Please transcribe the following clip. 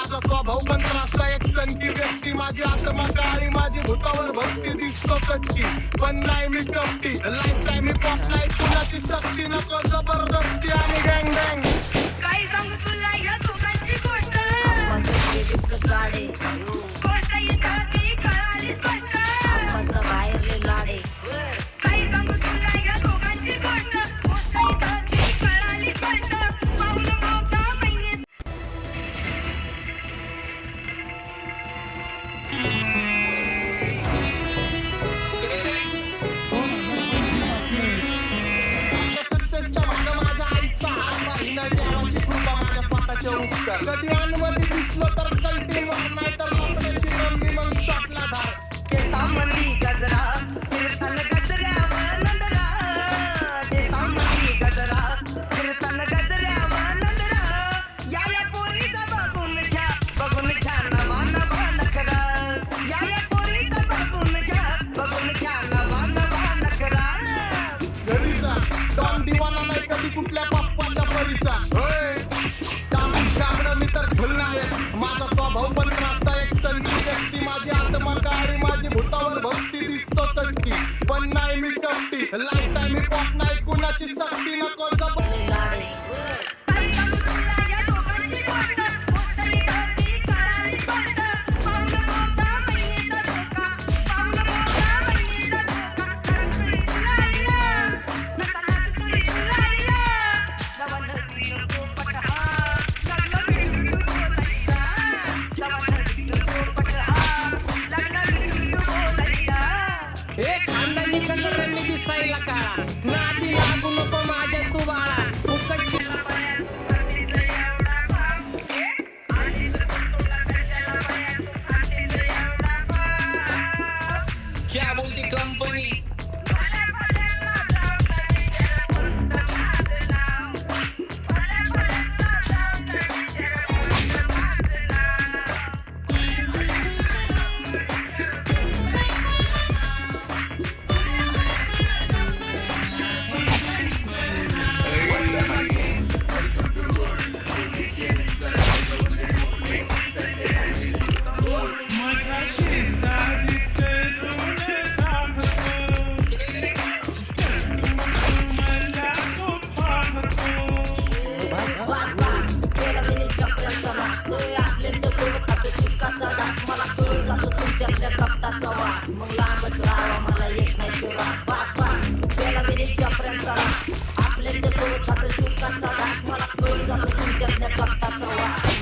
माझा स्वभाव पण त्रासला एक सनकी व्यक्ती माझी आत्मा काळी माझी भूतावर भक्ती दिसतो सटकी पण नाही मी कपटी लाईफ टाइम मी पॉप नाही कुणाची सक्ती नको जबरदस्ती आणि गँग गँग काही सांगू तुला या दोघांची गोष्ट गाडे गोष्ट इथं ती कळालीच गोष्ट आपाचं बाहेरले लाडे काही सांगू तुला या दोघांची गोष्ट गोष्ट इथं ती कळालीच गोष्ट पाऊल मोठा महिने सक्सेसच्या मागं माझ्या आईचा हात माहिना देवाची कृपा माझ्या स्वतःच्या उपकार कधी अनुमती दिसलं तर कल्टी मग नाही तर लपण्याची रंगी मग शॉटला धार ते सामंती गजरा कीर्तन गजऱ्यावर नंदरा ते सामंती गजरा कीर्तन गजऱ्यावर नंदरा या पोरीचा बघून छा नवा नवा नखरा या पोरीचा बघून छा नवा नवा नखरा घरीचा डॉन दिवाना नाही कधी कुठल्या पप्पाच्या परीचा कामडं मी तर खलनायक माझा स्वभाव पण त्रासदायक संधी व्यक्ती माझी आत्मा काळी माझी भूतावर भक्ती दिसतो सटकी पण नाही मी कपटी लाईफ टाइम मी पॉप नाही कुणाची सक्ती नको जबर लाडे काही सांगू तुला या दोघांची गोष्ट गोष्ट इथं ती कळालीच गोष्ट पाऊल मोठा महिनेचा धोका पाऊल मोठा महिनेचा धोका करतोय फुलायला सताना तुझी फुलायला जवान नको पटहा लागला भेटू बोलायचा जवान नको पटहा लागला भेटू बोलायचा एक खानदानी कलरनी दिसायला काळा नादी लागू नको माझ्या तू बाळा फुकटची क्या बोलती कंपनी वास वास केला मी चक्राचा वास तोय आपल्या सोबत आपल्या सुखाचा दास मला कळून जातो तुमच्यातल्या कप्ताचा वास मग लांबच राहावा मला येत नाही तो वास वास वास केला मी चक्राचा वास आपल्या सोबत आपल्या सुखाचा दास मला कळून जातो तुमच्यातल्या कप्ताचा वास